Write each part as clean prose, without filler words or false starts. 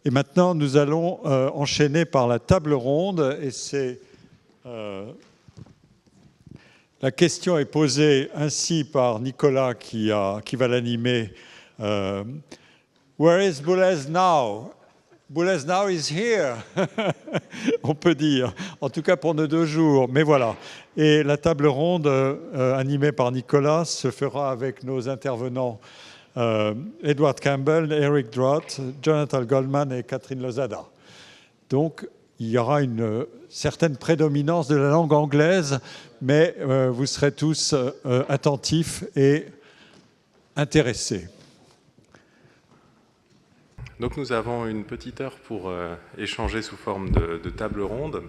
Et maintenant, nous allons enchaîner par la table ronde. Et c'est la question est posée ainsi par Nicolas qui va l'animer. Where is Boulez now? Boulez now is here, on peut dire, en tout cas pour nos 2 jours, mais voilà. Et la table ronde animée par Nicolas se fera avec nos intervenants Edward Campbell, Eric Drott, Jonathan Goldman et Catherine Losada. Donc, il y aura une certaine prédominance de la langue anglaise, mais vous serez tous attentifs et intéressés. Donc nous avons une petite heure pour échanger sous forme de table ronde.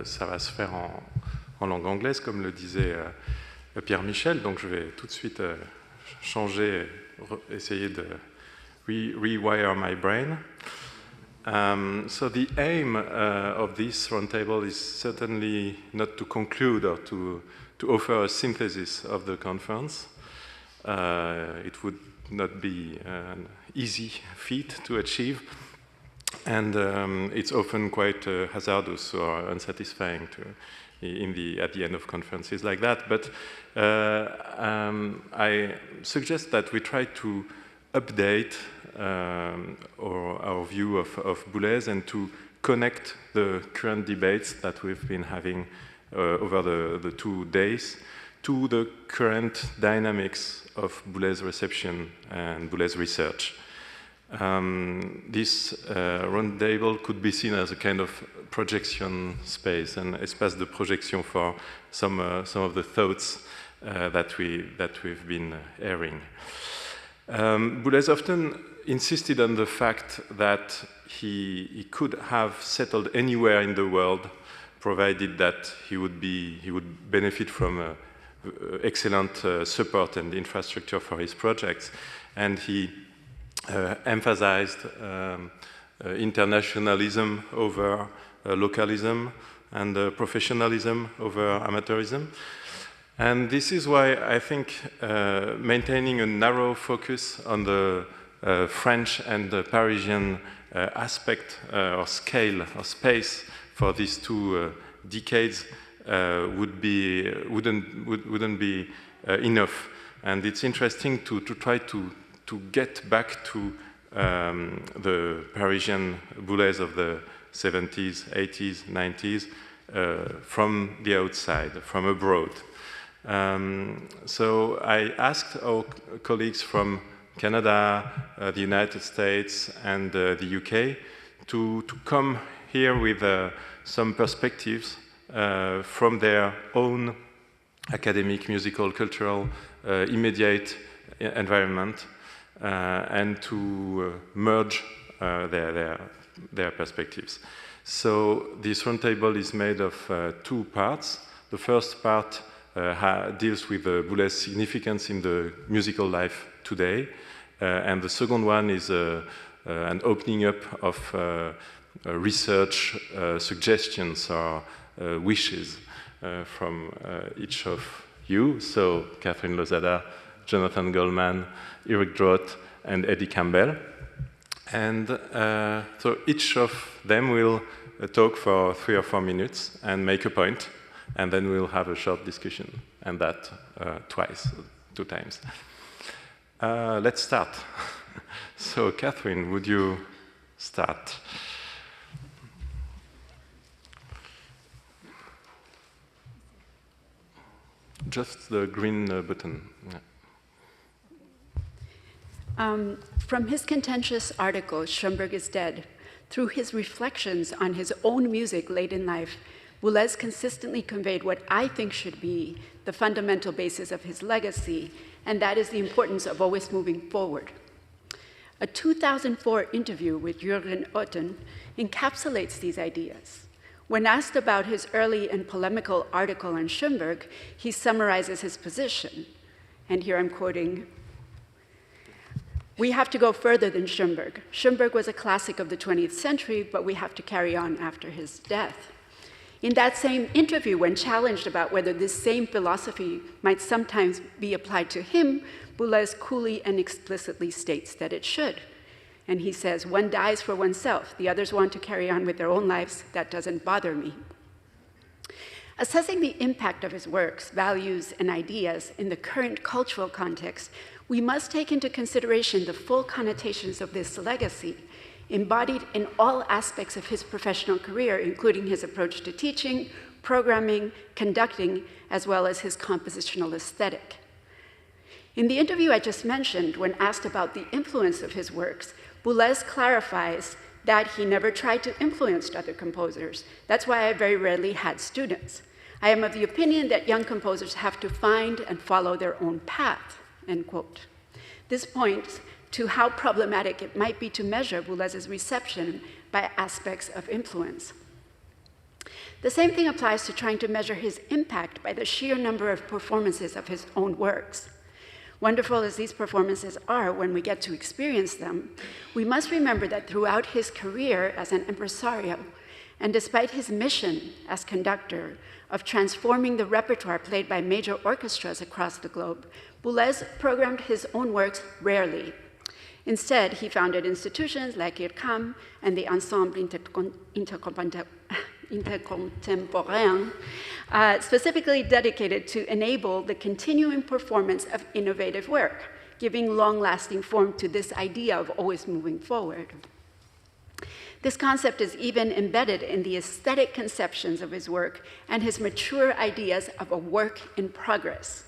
Ça va se faire en langue anglaise, comme le disait Pierre-Michel. Donc je vais tout de suite changer, essayer de rewire my brain. So the aim of this roundtable is certainly not to conclude or to offer a synthesis of the conference. It would not be an easy feat to achieve, and it's often quite hazardous or unsatisfying at the end of conferences like that. But I suggest that we try to update our view of Boulez and to connect the current debates that we've been having over the 2 days to the current dynamics of Boulez reception and Boulez research. This roundtable could be seen as a kind of projection space, an espace de projection for some of the thoughts that we've been airing. Boulez often insisted on the fact that he could have settled anywhere in the world, provided that he would benefit from excellent support and infrastructure for his projects, and he emphasized internationalism over localism and professionalism over amateurism. And this is why I think maintaining a narrow focus on the French and the Parisian aspect or scale or space for these 2 decades wouldn't be enough. And it's interesting to try to get back to the Parisian Boulez of the 70s, 80s, 90s from the outside, from abroad. So I asked our colleagues from Canada, the United States, and the UK to come here with some perspectives from their own academic, musical, cultural, immediate environment, and to merge their perspectives. So this roundtable is made of 2 parts. The first part deals with Boulez's significance in the musical life today, and the second one is an opening up of research suggestions or wishes from each of you. So Catherine Losada, Jonathan Goldman, Eric Drott, and Eddie Campbell. And so each of them will talk for 3 or 4 minutes and make a point, and then we'll have a short discussion, and that 2 times. Let's start. So Catherine, would you start? Just the green button. Yeah. From his contentious article, Schoenberg is Dead, through his reflections on his own music late in life, Boulez consistently conveyed what I think should be the fundamental basis of his legacy, and that is the importance of always moving forward. A 2004 interview with Jürgen Otten encapsulates these ideas. When asked about his early and polemical article on Schoenberg, he summarizes his position. And here I'm quoting, "We have to go further than Schoenberg. Schoenberg was a classic of the 20th century, but we have to carry on after his death." In that same interview, when challenged about whether this same philosophy might sometimes be applied to him, Boulez coolly and explicitly states that it should. And he says, "One dies for oneself. The others want to carry on with their own lives. That doesn't bother me." Assessing the impact of his works, values, and ideas in the current cultural context, we must take into consideration the full connotations of this legacy, embodied in all aspects of his professional career, including his approach to teaching, programming, conducting, as well as his compositional aesthetic. In the interview I just mentioned, when asked about the influence of his works, Boulez clarifies that he never tried to influence other composers. That's why I very rarely had students. I am of the opinion that young composers have to find and follow their own path, end quote. This points to how problematic it might be to measure Boulez's reception by aspects of influence. The same thing applies to trying to measure his impact by the sheer number of performances of his own works. Wonderful as these performances are when we get to experience them, we must remember that throughout his career as an impresario, and despite his mission as conductor of transforming the repertoire played by major orchestras across the globe, Boulez programmed his own works rarely. Instead, he founded institutions like IRCAM and the Ensemble Intercontemporain, specifically dedicated to enable the continuing performance of innovative work, giving long-lasting form to this idea of always moving forward. This concept is even embedded in the aesthetic conceptions of his work and his mature ideas of a work in progress,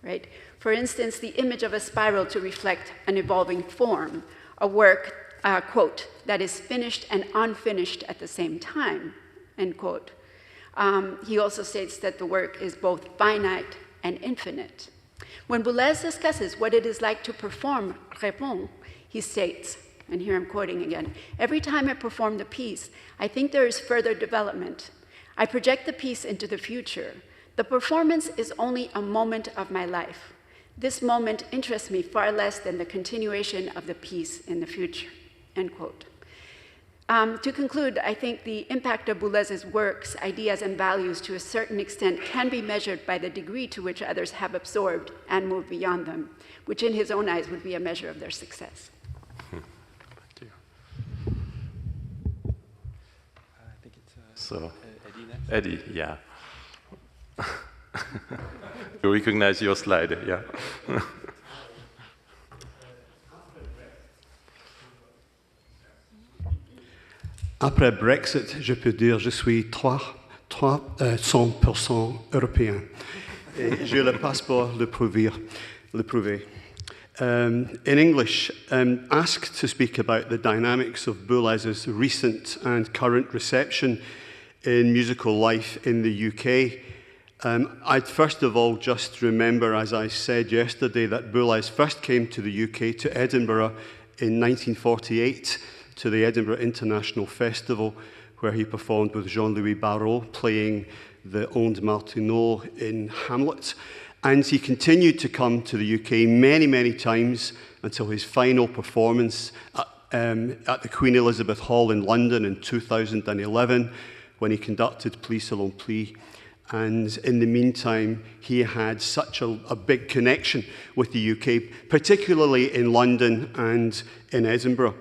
right? For instance, the image of a spiral to reflect an evolving form, a work, quote, that is finished and unfinished at the same time, end quote. He also states that the work is both finite and infinite. When Boulez discusses what it is like to perform Retrouvez, he states, and here I'm quoting again, "Every time I perform the piece, I think there is further development. I project the piece into the future. The performance is only a moment of my life. This moment interests me far less than the continuation of the piece in the future," end quote. To conclude, I think the impact of Boulez's works, ideas, and values to a certain extent can be measured by the degree to which others have absorbed and moved beyond them, which in his own eyes would be a measure of their success. So, Eddie, yeah. You recognize your slide, yeah. Après Brexit, je peux dire je suis 100% européen. Et j'ai le passeport le prouver. In English, asked to speak about the dynamics of Boulez's recent and current reception in musical life in the UK, I'd first of all just remember, as I said yesterday, that Boulez first came to the UK, to Edinburgh, in 1948, to the Edinburgh International Festival, where he performed with Jean-Louis Barrault, playing the Ondes Martineau in Hamlet. And he continued to come to the UK many, many times until his final performance at the Queen Elizabeth Hall in London in 2011, when he conducted Pli Selon Pli. And in the meantime, he had such a big connection with the UK, particularly in London and in Edinburgh.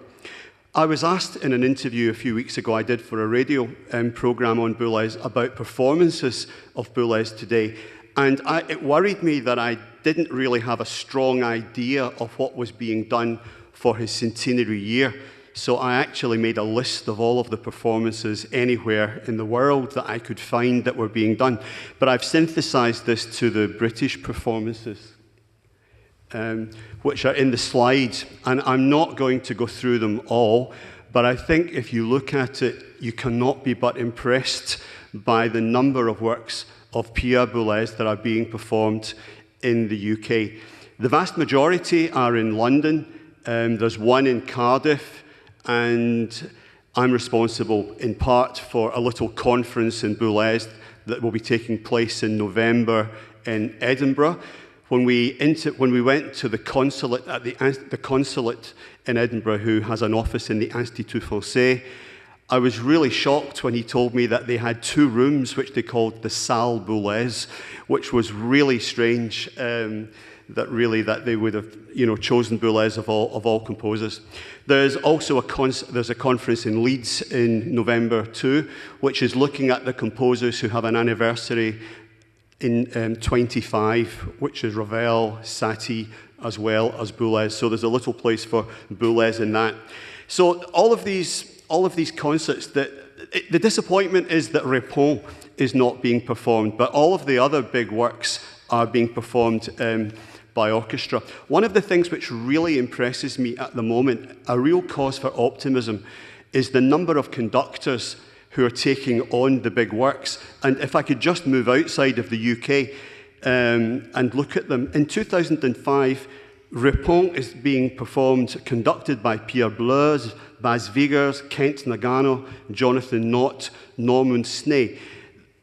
I was asked in an interview a few weeks ago I did for a radio programme on Boulez about performances of Boulez today. And it worried me that I didn't really have a strong idea of what was being done for his centenary year. So I actually made a list of all of the performances anywhere in the world that I could find that were being done. But I've synthesized this to the British performances, which are in the slides. And I'm not going to go through them all, but I think if you look at it, you cannot be but impressed by the number of works of Pierre Boulez that are being performed in the UK. The vast majority are in London. There's one in Cardiff, and I'm responsible in part for a little conference in Boulez that will be taking place in November in Edinburgh. When we went to the consulate at the consulate in Edinburgh, who has an office in the Institut Français, I was really shocked when he told me that they had two rooms, which they called the Salle Boulez, which was really strange. that they would have chosen Boulez of all composers. There's also a conference in Leeds in November too, which is looking at the composers who have an anniversary in 25, which is Ravel, Satie, as well as Boulez. So there's a little place for Boulez in that. So all of these concerts, the disappointment is that Répond is not being performed, but all of the other big works are being performed by orchestra. One of the things which really impresses me at the moment, a real cause for optimism, is the number of conductors who are taking on the big works. And if I could just move outside of the UK and look at them. In 2005, Répond is being conducted by Pierre Boulez, Bas Vigers, Kent Nagano, Jonathan Knott, Norman Snay.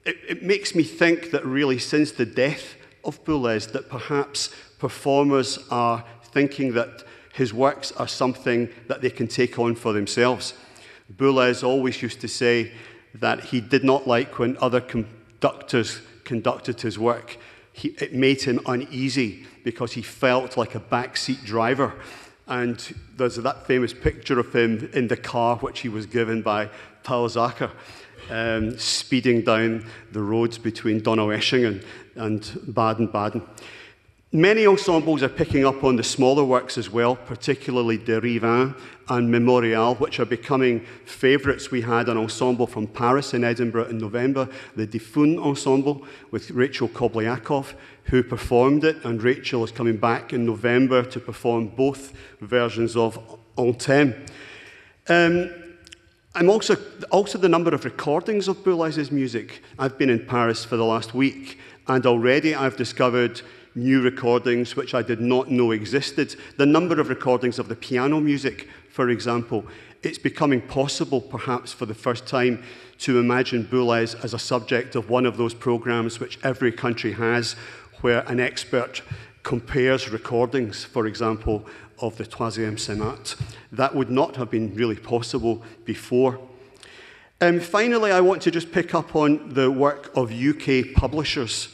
It makes me think that really since the death of Boulez, that perhaps performers are thinking that his works are something that they can take on for themselves. Boulez always used to say that he did not like when other conductors conducted his work. It made him uneasy because he felt like a backseat driver. And there's that famous picture of him in the car which he was given by Paul Zacher, speeding down the roads between Donaueschingen and Baden-Baden. Many ensembles are picking up on the smaller works as well, particularly De Rivin and Memorial, which are becoming favourites. We had an ensemble from Paris and Edinburgh in November, the Difun Ensemble, with Rachel Kobliakov, who performed it, and Rachel is coming back in November to perform both versions of En Thème. I'm also the number of recordings of Boulez's music. I've been in Paris for the last week, and already I've discovered new recordings which I did not know existed. The number of recordings of the piano music, for example, it's becoming possible, perhaps for the first time, to imagine Boulez as a subject of one of those programs which every country has, where an expert compares recordings, for example, of the Troisième Sonate. That would not have been really possible before. Finally, I want to just pick up on the work of UK publishers.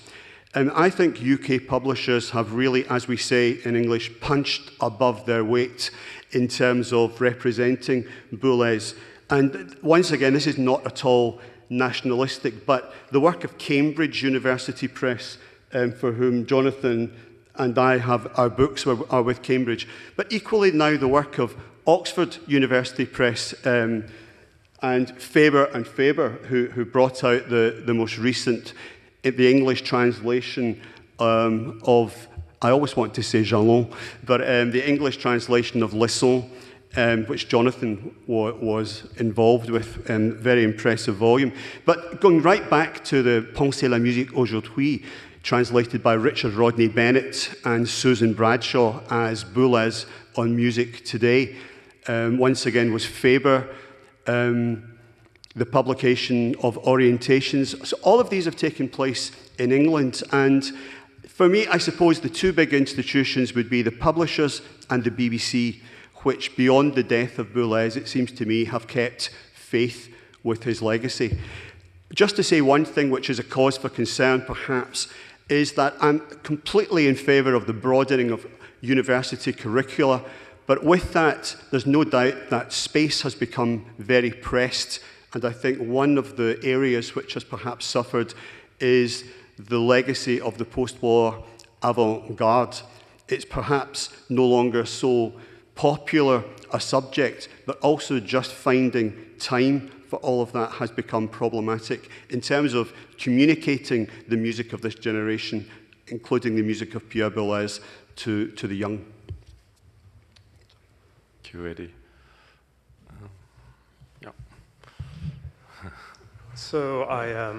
I think UK publishers have really, as we say in English, punched above their weight in terms of representing Boulez. And once again, this is not at all nationalistic, but the work of Cambridge University Press, for whom Jonathan and I have our books are with Cambridge, but equally now the work of Oxford University Press and Faber and Faber, who brought out the most recent, the English translation of, I always want to say Jalon, but the English translation of Leçons, which Jonathan was involved with, very impressive volume. But going right back to the Pensez la musique aujourd'hui, translated by Richard Rodney Bennett and Susan Bradshaw as Boulez on Music Today, once again was Faber, the publication of Orientations. So all of these have taken place in England, and for me, I suppose the two big institutions would be the publishers and the BBC, which beyond the death of Boulez, it seems to me, have kept faith with his legacy. Just to say one thing which is a cause for concern, perhaps, is that I'm completely in favour of the broadening of university curricula, but with that, there's no doubt that space has become very pressed. And I think one of the areas which has perhaps suffered is the legacy of the post-war avant-garde. It's perhaps no longer so popular a subject, but also just finding time for all of that has become problematic in terms of communicating the music of this generation, including the music of Pierre Boulez, to the young. Thank you, Eddie. So I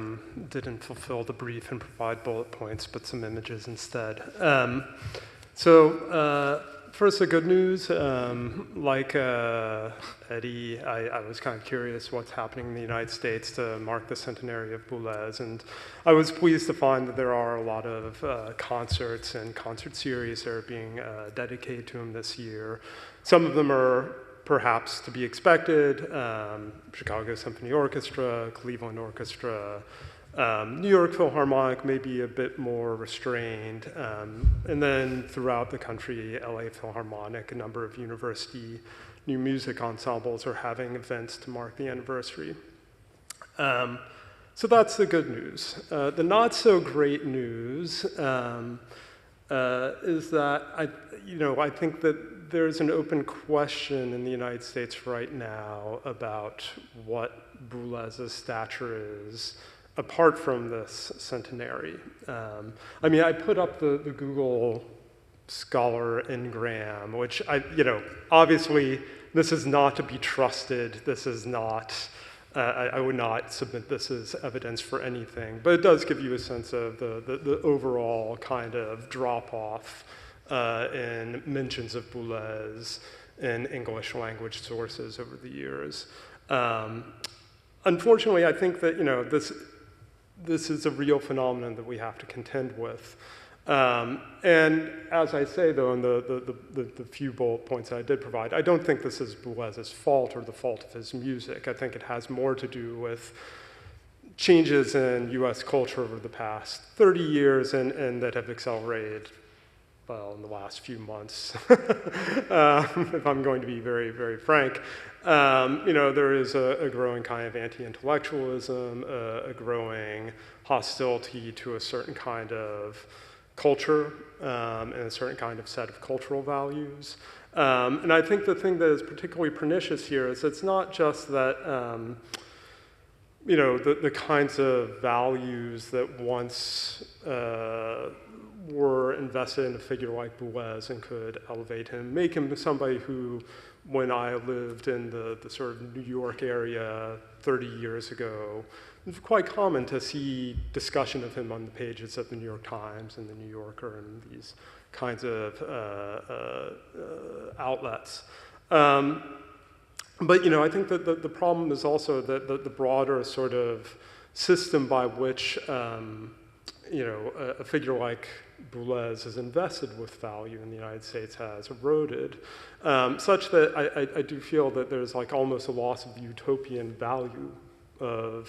didn't fulfill the brief and provide bullet points, but some images instead. First, the good news. Like Eddie, I was kind of curious what's happening in the United States to mark the centenary of Boulez, and I was pleased to find that there are a lot of concerts and concert series that are being dedicated to him this year. Some of them are perhaps to be expected, Chicago Symphony Orchestra, Cleveland Orchestra, New York Philharmonic may be a bit more restrained. And then throughout the country, LA Philharmonic, a number of university new music ensembles are having events to mark the anniversary. So that's the good news. The not so great news is that I think that there's an open question in the United States right now about what Boulez's stature is apart from this centenary. I mean, I put up the Google Scholar Ngram, which obviously this is not to be trusted. This is not, I would not submit this as evidence for anything, but it does give you a sense of the overall kind of drop-off in mentions of Boulez in English language sources over the years. Unfortunately, I think that this is a real phenomenon that we have to contend with. And as I say, though, in the few bullet points I did provide, I don't think this is Boulez's fault or the fault of his music. I think it has more to do with changes in US culture over the past 30 years and that have accelerated, well, in the last few months, if I'm going to be very, very frank. There is a growing kind of anti-intellectualism, a growing hostility to a certain kind of culture and a certain kind of set of cultural values. And I think the thing that is particularly pernicious here is it's not just that, the kinds of values that once were invested in a figure like Boulez and could elevate him, make him somebody who, when I lived in the sort of New York area 30 years ago, it was quite common to see discussion of him on the pages of the New York Times and the New Yorker and these kinds of outlets. But I think that the problem is also that the broader sort of system by which a figure like Boulez is invested with value in the United States has eroded, such that I do feel that there's like almost a loss of the utopian value of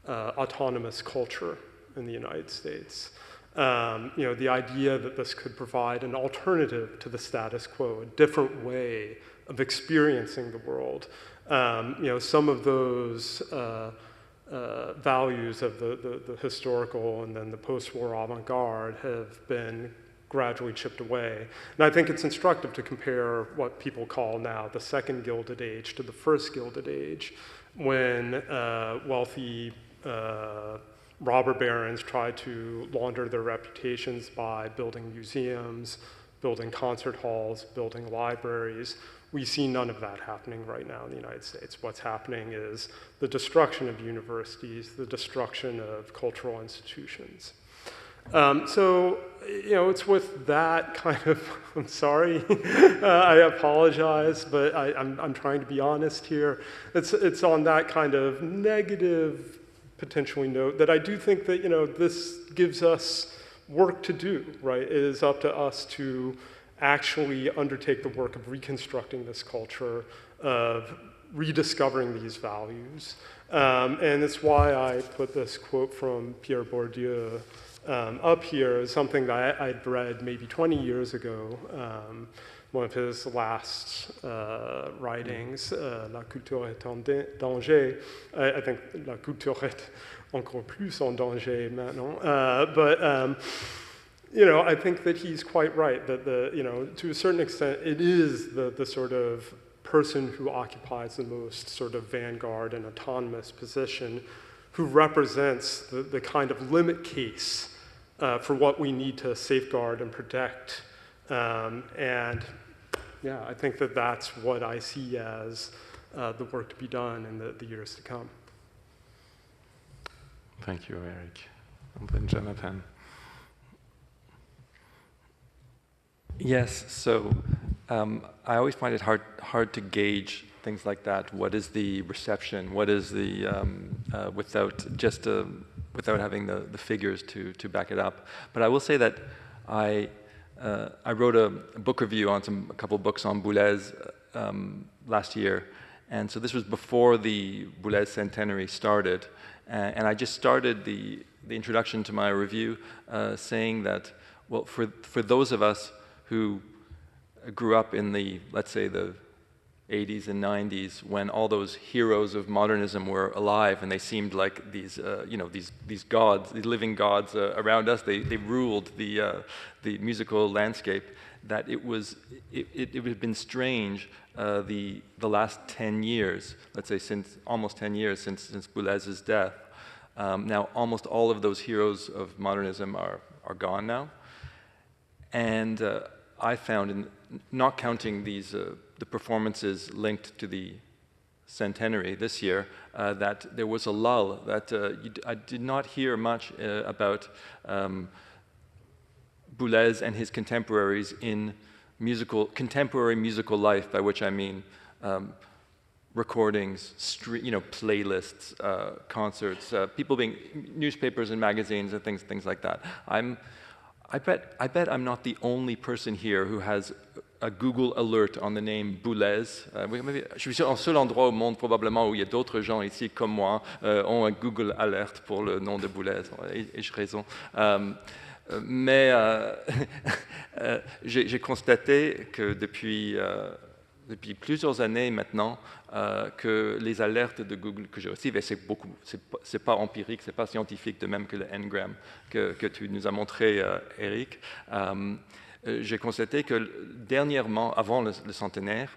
autonomous culture in the United States. The idea that this could provide an alternative to the status quo, a different way of experiencing the world. Some of those values of the historical and then the post-war avant-garde have been gradually chipped away. And I think it's instructive to compare what people call now the second Gilded Age to the first Gilded Age, when wealthy robber barons tried to launder their reputations by building museums, building concert halls, building libraries. We see none of that happening right now in the United States. What's happening is the destruction of universities, the destruction of cultural institutions. So, it's with that kind of, I'm sorry, I apologize, but I'm trying to be honest here. It's on that kind of negative, potentially note, that I do think that, this gives us work to do, right? It is up to us to actually undertake the work of reconstructing this culture, of rediscovering these values. And it's why I put this quote from Pierre Bourdieu up here as something that I'd read maybe 20 years ago, one of his last writings, La culture est en danger. I think la culture est encore plus en danger maintenant. I think that he's quite right, that to a certain extent, it is the sort of person who occupies the most sort of vanguard and autonomous position who represents the kind of limit case for what we need to safeguard and protect. And yeah, I think that that's what I see as the work to be done in the years to come. Thank you, Eric. And then Jonathan. Yes, so I always find it hard to gauge things like that. What is the reception? What is the without having the figures to back it up? But I will say that I wrote a book review on a couple books on Boulez last year, and so this was before the Boulez centenary started. And I just started the introduction to my review saying that, well, for those of us who grew up in the, let's say, the 80s and 90s, when all those heroes of modernism were alive and they seemed like these, these gods, these living gods around us, they ruled the musical landscape, that it had been strange the last 10 years, let's say almost 10 years since Boulez's death. Now almost all of those heroes of modernism are gone now. And I found, not counting these the performances linked to the centenary this year, that there was a lull, that I did not hear much about Boulez and his contemporaries in contemporary musical life, by which I mean recordings, playlists, concerts, people being newspapers and magazines and things like that. I bet I'm not the only person here who has a Google alert on the name Boulez. Je suis le seul endroit au monde probablement où il y a d'autres gens ici comme moi ont un Google alert pour le nom de Boulez. Ai-je raison? Mais j'ai constaté que depuis plusieurs années maintenant, que les alertes de Google que je reçois, et c'est pas empirique, c'est pas scientifique, de même que le Ngram que tu nous as montré, Eric. J'ai constaté que dernièrement, avant le centenaire,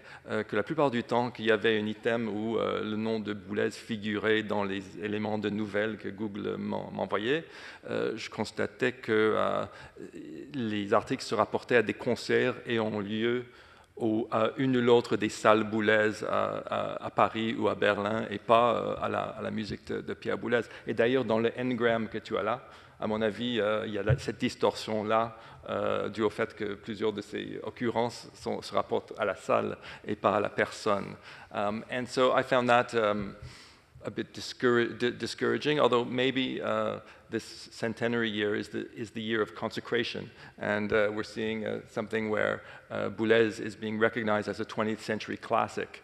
que la plupart du temps qu'il y avait un item où le nom de Boulez figurait dans les éléments de nouvelles que Google m'envoyait, je constatais que les articles se rapportaient à des concerts ayant lieu à une ou l'autre des salles Boulez à Paris ou à Berlin, et pas à la musique de Pierre Boulez. Et d'ailleurs, dans le Ngram que tu as là, à mon avis, il y a cette distorsion-là, dû au fait que plusieurs de ces occurrences se rapportent à la salle et pas à la personne. And so I found that a bit discouraging, although maybe this centenary year is the year of consecration, and we're seeing something where Boulez is being recognized as a 20th century classic.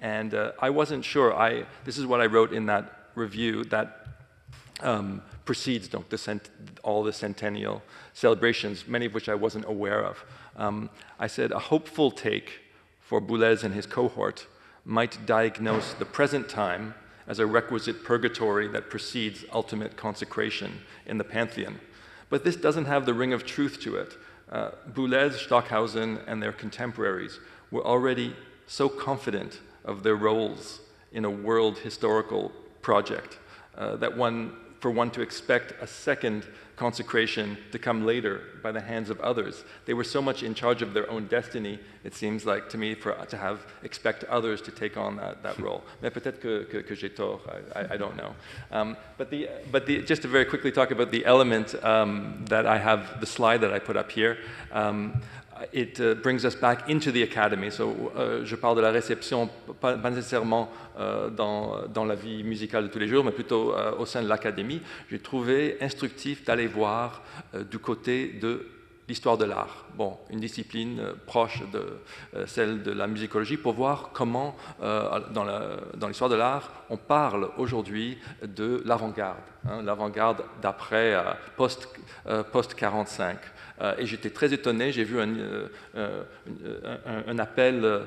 And I wasn't sure. This is what I wrote in that review that precedes all the centennial celebrations, many of which I wasn't aware of. I said a hopeful take for Boulez and his cohort might diagnose the present time as a requisite purgatory that precedes ultimate consecration in the Pantheon. But this doesn't have the ring of truth to it. Boulez, Stockhausen, and their contemporaries were already so confident of their roles in a world historical project that for one to expect a second consecration to come later by the hands of others. They were so much in charge of their own destiny, it seems like to me, to expect others to take on that role. Mais peut-être que j'ai tort, I don't know. But just to very quickly talk about the element that I have, the slide that I put up here, it brings us back into the academy. So, je parle de la réception, pas nécessairement dans la vie musicale de tous les jours, mais plutôt au sein de l'académie. J'ai trouvé instructif d'aller voir du côté de l'histoire de l'art. Bon, une discipline proche de celle de la musicologie, pour voir comment, dans l'histoire de l'art, on parle aujourd'hui de l'avant-garde, l'avant-garde d'après, post-45. Et j'étais très étonné, j'ai vu un appel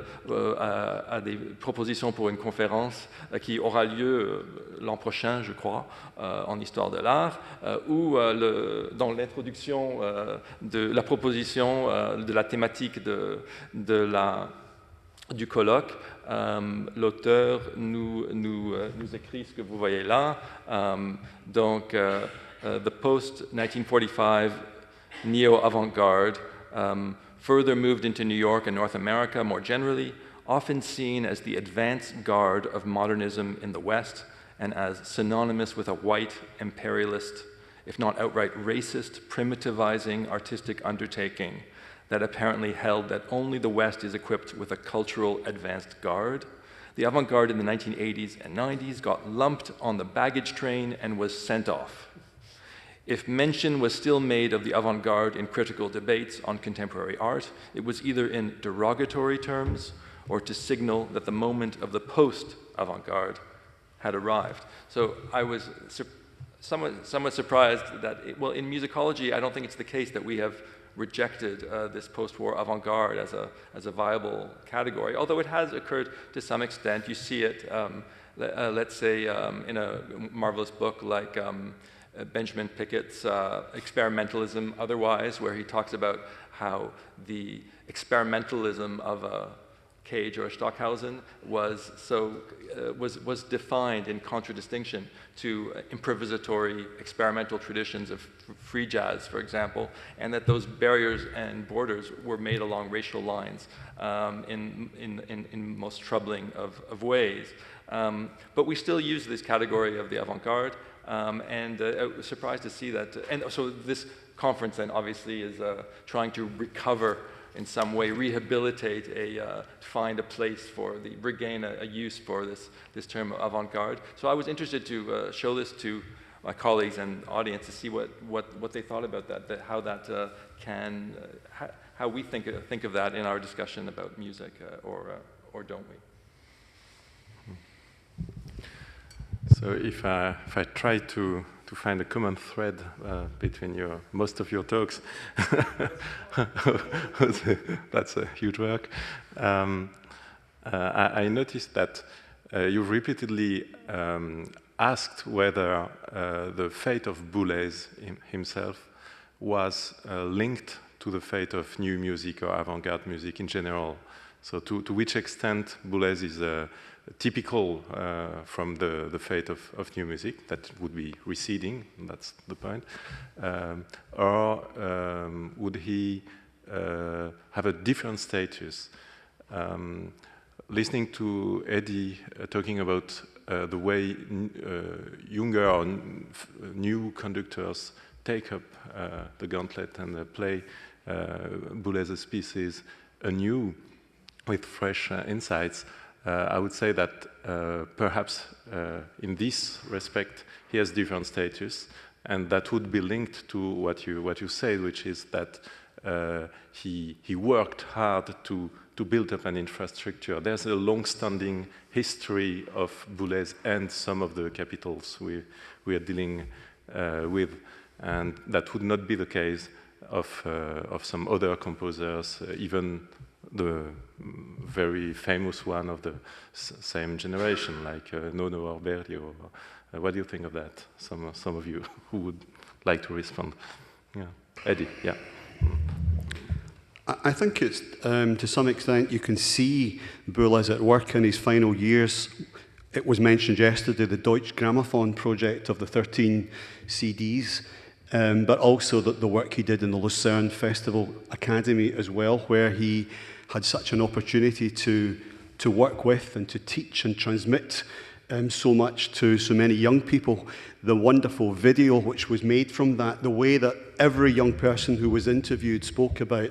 à des propositions pour une conférence qui aura lieu l'an prochain, je crois, en histoire de l'art, où dans l'introduction de la proposition de la thématique du colloque, l'auteur nous écrit ce que vous voyez là. Donc, the post-1945 neo-avant-garde, further moved into New York and North America more generally, often seen as the advance guard of modernism in the West and as synonymous with a white, imperialist, if not outright racist, primitivizing artistic undertaking that apparently held that only the West is equipped with a cultural advanced guard. The avant-garde in the 1980s and 90s got lumped on the baggage train and was sent off. If mention was still made of the avant-garde in critical debates on contemporary art, it was either in derogatory terms or to signal that the moment of the post-avant-garde had arrived. So I was somewhat surprised that, in musicology, I don't think it's the case that we have rejected this post-war avant-garde as a viable category, although it has occurred to some extent. You see it, let's say, in a marvelous book like Benjamin Pickett's Experimentalism Otherwise, where he talks about how the experimentalism of a Cage or a Stockhausen was defined in contradistinction to improvisatory experimental traditions of free jazz, for example, and that those barriers and borders were made along racial lines in most troubling of ways. But we still use this category of the avant-garde, and I was surprised to see that. And so this conference then obviously is trying to recover in some way, rehabilitate find a place for regain a use for this term avant-garde. So I was interested to show this to my colleagues and audience to see what they thought about that, how that how we think of that in our discussion about music, or don't we? So if I try to find a common thread between most of your talks, that's a huge work. I noticed that you repeatedly asked whether the fate of Boulez himself was linked to the fate of new music or avant-garde music in general. So to which extent Boulez is typical from the fate of new music, that would be receding, that's the point, or would he have a different status? Listening to Eddie talking about the way younger or new conductors take up the gauntlet and play Boulez's pieces anew with fresh insights, I would say that perhaps in this respect he has different status, and that would be linked to what you said, which is that he worked hard to build up an infrastructure. There's a long-standing history of Boulez and some of the capitals we are dealing with, and that would not be the case of some other composers, even the very famous one of the same generation, like Nono or Berlioz. What do you think of that? Some of you who would like to respond. Yeah, Eddie. Yeah. I think it's to some extent you can see Boulez at work in his final years. It was mentioned yesterday, the Deutsche Grammophon project of the 13 CDs. But also the work he did in the Lucerne Festival Academy as well, where he had such an opportunity to work with and to teach and transmit so much to so many young people. The wonderful video which was made from that, the way that every young person who was interviewed spoke about,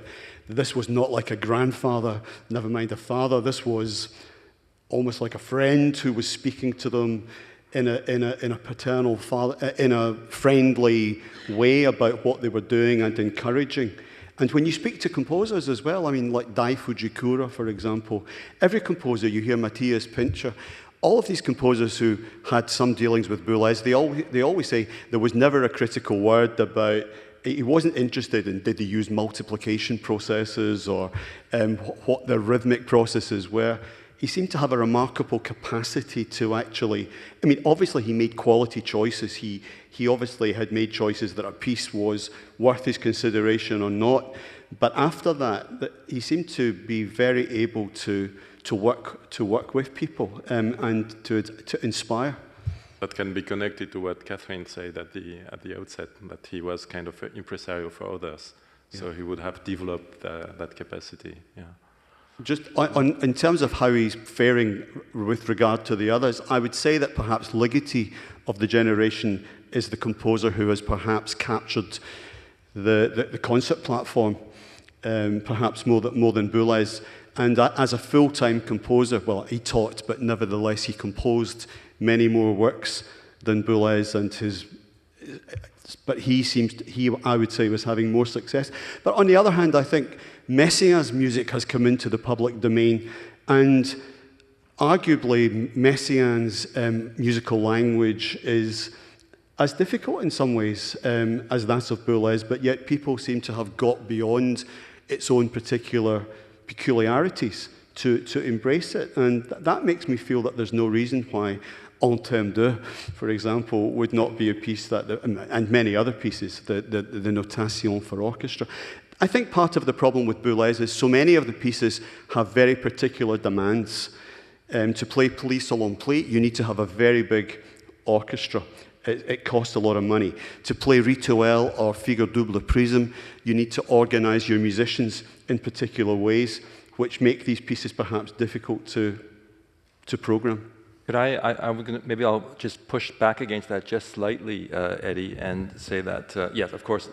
this was not like a grandfather, never mind a father, this was almost like a friend who was speaking to them in a paternal, in a friendly way about what they were doing and encouraging. And when you speak to composers as well, I mean, like Dai Fujikura, for example, every composer, you hear Matthias Pincher, all of these composers who had some dealings with Boulez, they always say there was never a critical word about, he wasn't interested in did he use multiplication processes or what the rhythmic processes were. He seemed to have a remarkable capacity to actually, I mean, obviously he made quality choices. He obviously had made choices that a piece was worth his consideration or not. But after that, he seemed to be very able to work with people and to inspire. That can be connected to what Catherine said at the outset, that he was kind of an impresario for others. Yeah. So he would have developed that capacity. Yeah. Just in terms of how he's faring with regard to the others, I would say that perhaps Ligeti of the generation is the composer who has perhaps captured the concert platform, perhaps more than Boulez. And as a full-time composer, well, he taught, but nevertheless he composed many more works than Boulez, but I would say, was having more success. But on the other hand, I think Messiaen's music has come into the public domain, and arguably, Messiaen's musical language is as difficult in some ways as that of Boulez, but yet people seem to have got beyond its own particular peculiarities to embrace it. And that makes me feel that there's no reason why En Termes de, for example, would not be a piece that, and many other pieces, the notation for orchestra. I think part of the problem with Boulez is so many of the pieces have very particular demands. To play Police Salon Plate, you need to have a very big orchestra. It costs a lot of money. To play Rituel or Figure Double Prisme, you need to organize your musicians in particular ways, which make these pieces perhaps difficult to program. Could maybe I'll just push back against that just slightly, Eddie, and say that, yes, of course,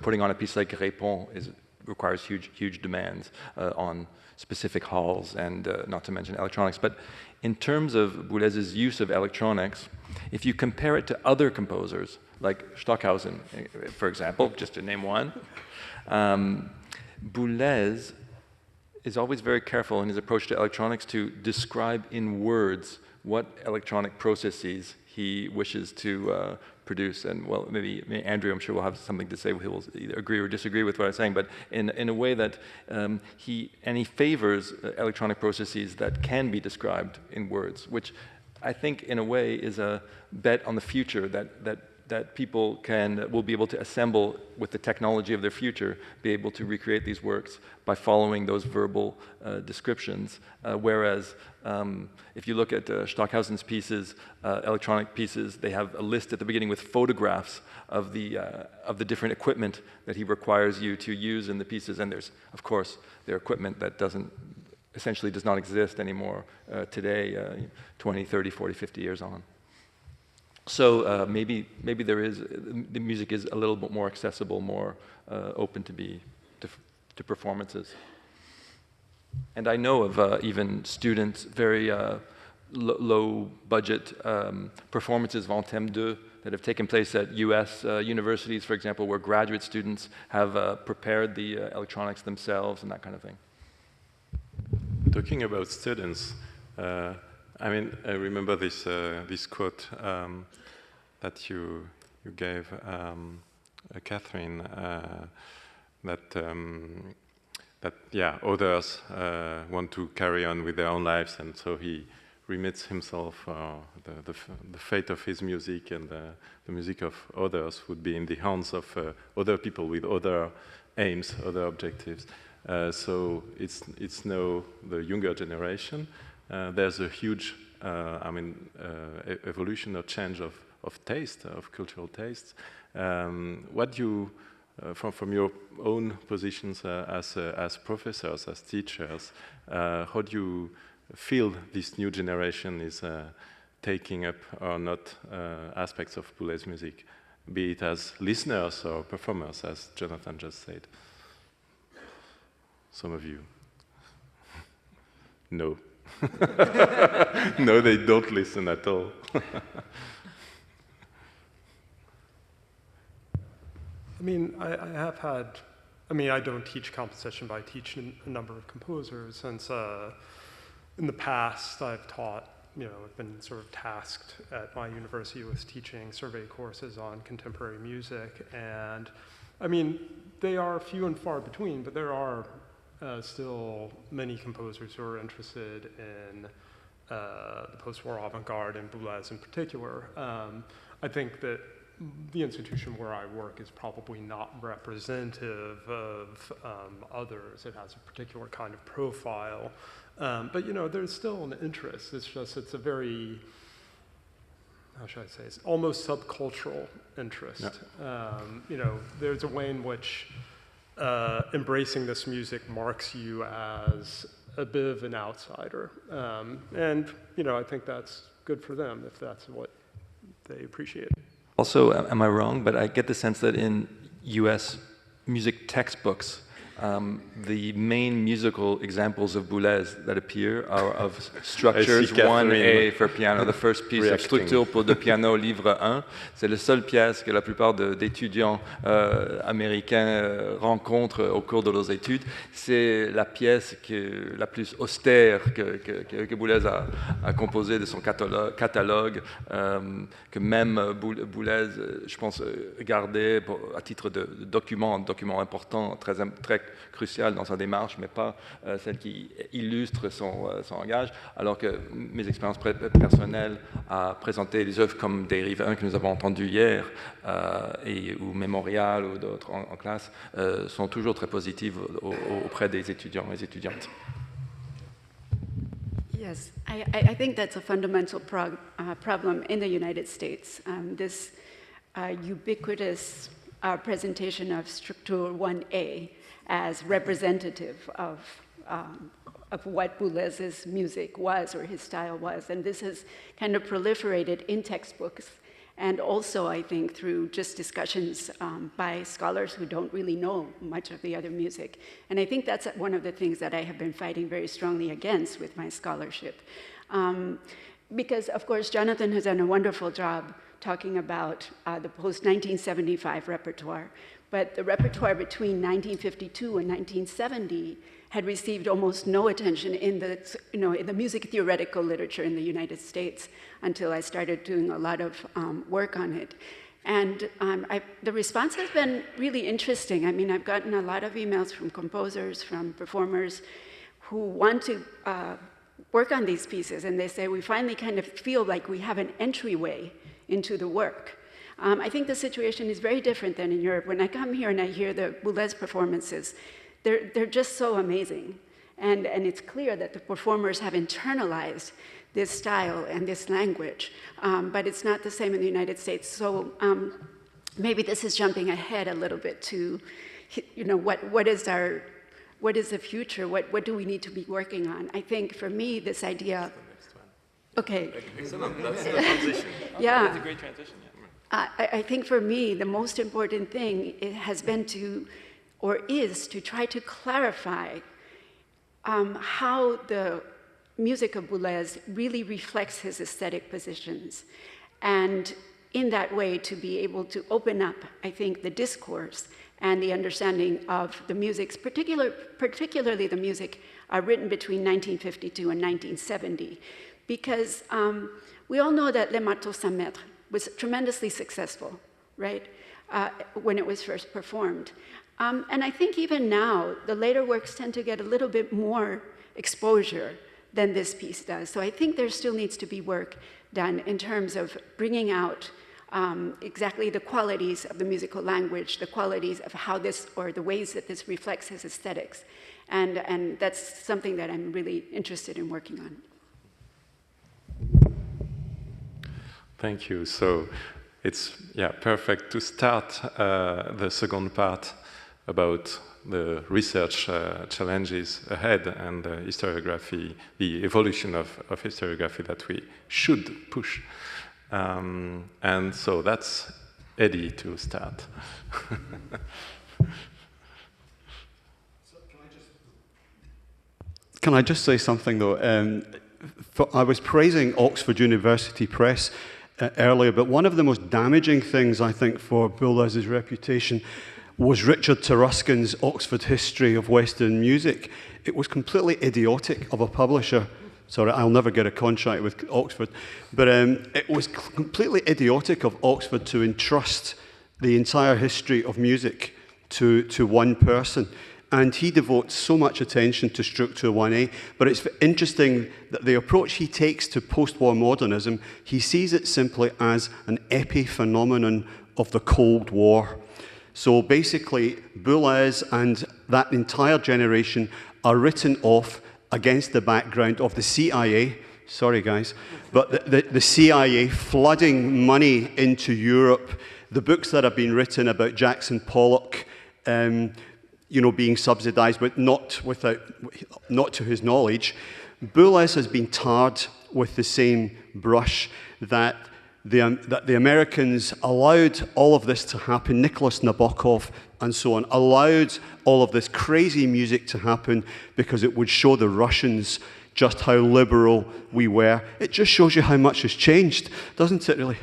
putting on a piece like Répond requires huge demands on specific halls and not to mention electronics. But in terms of Boulez's use of electronics, if you compare it to other composers, like Stockhausen, for example, just to name one, Boulez is always very careful in his approach to electronics to describe in words what electronic processes he wishes to produce. And well, maybe Andrew, I'm sure, will have something to say. He will either agree or disagree with what I'm saying, but in a way that he favors electronic processes that can be described in words, which I think in a way is a bet on the future that people will be able to assemble with the technology of their future, be able to recreate these works by following those verbal descriptions. Whereas if you look at Stockhausen's pieces, electronic pieces, they have a list at the beginning with photographs of the different equipment that he requires you to use in the pieces. And there's, of course, their equipment that essentially does not exist anymore today, 20, 30, 40, 50 years on. So maybe the music is a little bit more accessible, more open to performances. And I know of even students, very low budget performances of En Termes de that have taken place at US universities, for example, where graduate students have prepared the electronics themselves and that kind of thing. Talking about students, I remember this quote that you gave, Catherine, that others want to carry on with their own lives, and so he remits himself the fate of his music, and the music of others would be in the hands of other people with other aims, other objectives. So it's now the younger generation. There's a huge, evolution or change of taste, of cultural tastes. What you, from your own positions as professors, as teachers, how do you feel this new generation is taking up or not aspects of Boulez music, be it as listeners or performers, as Jonathan just said? Some of you. No. No, they don't listen at all. I have had, I don't teach composition, but I teach a number of composers, and in the past I've taught, I've been sort of tasked at my university with teaching survey courses on contemporary music, and they are few and far between, but there are still many composers who are interested in the post-war avant-garde and Boulez in particular. I think that the institution where I work is probably not representative of others. It has a particular kind of profile. But there's still an interest. It's a very, how should I say, it's almost subcultural interest. Yeah. There's a way in which embracing this music marks you as a bit of an outsider. And I think that's good for them if that's what they appreciate. Also, am I wrong, but I get the sense that in US music textbooks, the main musical examples of Boulez that appear are of structures 1A for piano. The first piece of structure pour de piano, livre 1. C'est la seule pièce que la plupart d'étudiants américains rencontrent au cours de leurs études. C'est la pièce la plus austère que Boulez a composée de son catalogue, que même Boulez, je pense, gardait à titre de document important, très crucial dans sa démarche, mais pas celle qui illustre son langage, alors que mes expériences personnelles à présenter des œuvres comme Dérive 1 que nous avons entendu hier, ou Mémorial ou d'autres en classe, sont toujours très positives auprès des étudiants et étudiantes. Yes, I think that's a fundamental problem in the United States. This ubiquitous presentation of Structure 1A as representative of what Boulez's music was or his style was. And this has kind of proliferated in textbooks and also, I think, through just discussions by scholars who don't really know much of the other music. And I think that's one of the things that I have been fighting very strongly against with my scholarship. Because, of course, Jonathan has done a wonderful job talking about the post-1975 repertoire. But the repertoire between 1952 and 1970 had received almost no attention in the music theoretical literature in the United States until I started doing a lot of work on it. And the response has been really interesting. I mean, I've gotten a lot of emails from composers, from performers who want to work on these pieces, and they say, we finally kind of feel like we have an entryway into the work. I think the situation is very different than in Europe. When I come here and I hear the Boulez performances, they're just so amazing. And it's clear that the performers have internalized this style and this language, but it's not the same in the United States. So maybe this is jumping ahead a little bit to, what is the future? What do we need to be working on? I think for me, this idea. Okay. Excellent. That's the transition. Yeah. That's a great transition. Yeah. I think for me, the most important thing has been is to try to clarify how the music of Boulez really reflects his aesthetic positions. And in that way, to be able to open up, I think, the discourse and the understanding of the music, particularly the music written between 1952 and 1970. Because we all know that Les Marteaux sans Maître was tremendously successful, right, when it was first performed. And I think even now, the later works tend to get a little bit more exposure than this piece does. So I think there still needs to be work done in terms of bringing out exactly the qualities of the musical language, the qualities of how this, or the ways that this reflects his aesthetics. And that's something that I'm really interested in working on. Thank you. So it's perfect to start the second part about the research challenges ahead and the historiography, the evolution of historiography that we should push. And so that's Eddie to start. Can I just say something though? I was praising Oxford University Press earlier, but one of the most damaging things, I think, for Boulez's reputation was Richard Taruskin's Oxford History of Western Music. It was completely idiotic of a publisher. Sorry, I'll never get a contract with Oxford. But it was completely idiotic of Oxford to entrust the entire history of music to one person. And he devotes so much attention to Structure 1A, but it's interesting that the approach he takes to post-war modernism, he sees it simply as an epiphenomenon of the Cold War. So basically, Boulez and that entire generation are written off against the background of the CIA, sorry guys, but the CIA flooding money into Europe, the books that have been written about Jackson Pollock, being subsidized, but not to his knowledge. Boulez has been tarred with the same brush that that the Americans allowed all of this to happen, Nicholas Nabokov and so on, allowed all of this crazy music to happen because it would show the Russians just how liberal we were. It just shows you how much has changed, doesn't it, really,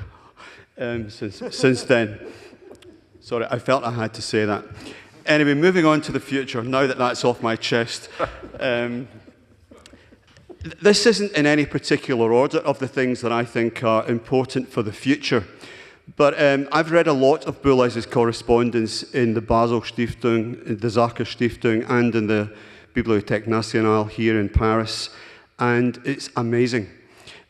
since then. Sorry, I felt I had to say that. Anyway, moving on to the future, now that that's off my chest. This isn't in any particular order of the things that I think are important for the future. But I've read a lot of Boulez's correspondence in the Basel Stiftung, in the Sacher Stiftung, and in the Bibliothèque Nationale here in Paris. And it's amazing.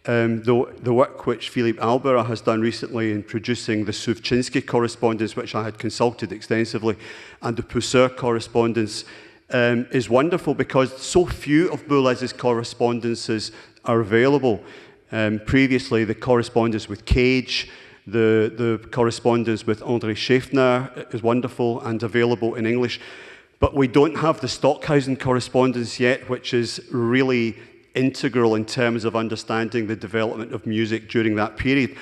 The work which Philippe Albera has done recently in producing the Suvchinsky correspondence, which I had consulted extensively, and the Pousseur correspondence, is wonderful because so few of Boulez's correspondences are available. Previously, the correspondence with Cage, the correspondence with André Schaeffner is wonderful and available in English. But we don't have the Stockhausen correspondence yet, which is really integral in terms of understanding the development of music during that period.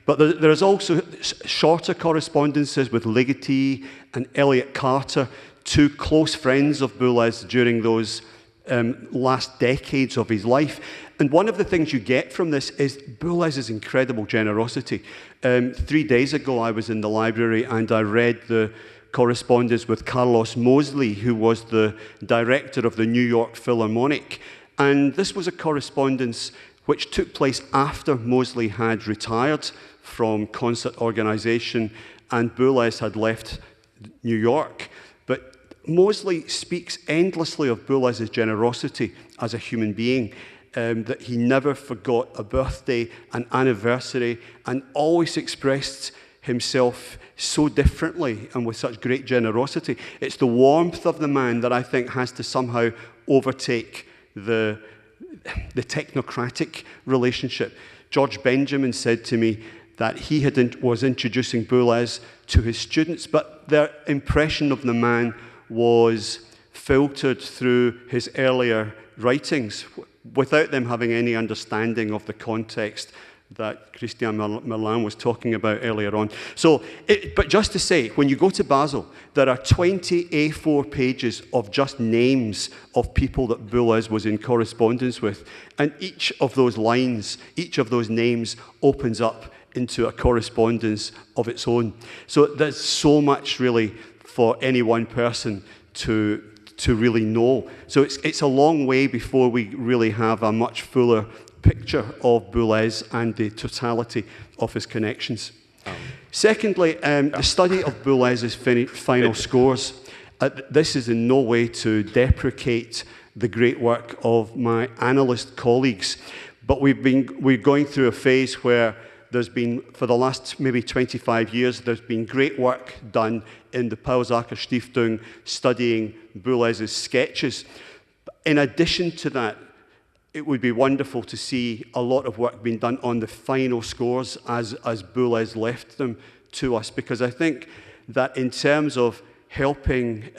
But there's also shorter correspondences with Ligeti and Elliot Carter, two close friends of Boulez during those last decades of his life. And one of the things you get from this is Boulez's incredible generosity. 3 days ago, I was in the library and I read the correspondence with Carlos Mosley, who was the director of the New York Philharmonic. And this was a correspondence which took place after Mosley had retired from concert organization and Boulez had left New York. But Mosley speaks endlessly of Boulez's generosity as a human being, that he never forgot a birthday, an anniversary, and always expressed himself so differently and with such great generosity. It's the warmth of the man that I think has to somehow overtake the technocratic relationship. George Benjamin said to me that he was introducing Boulez to his students, but their impression of the man was filtered through his earlier writings without them having any understanding of the context that Christian Merlin was talking about earlier on. But just to say, when you go to Basel, there are 20 A4 pages of just names of people that Boulez was in correspondence with, and each of those lines, each of those names opens up into a correspondence of its own. So there's so much really for any one person to really know. So it's a long way before we really have a much fuller picture of Boulez and the totality of his connections. Secondly, the study of Boulez's final scores. This is in no way to deprecate the great work of my analyst colleagues, but we're going through a phase where there's been, for the last maybe 25 years, there's been great work done in the Paul-Sacher Stiftung studying Boulez's sketches. In addition to that, it would be wonderful to see a lot of work being done on the final scores as Boulez left them to us, because I think that in terms of helping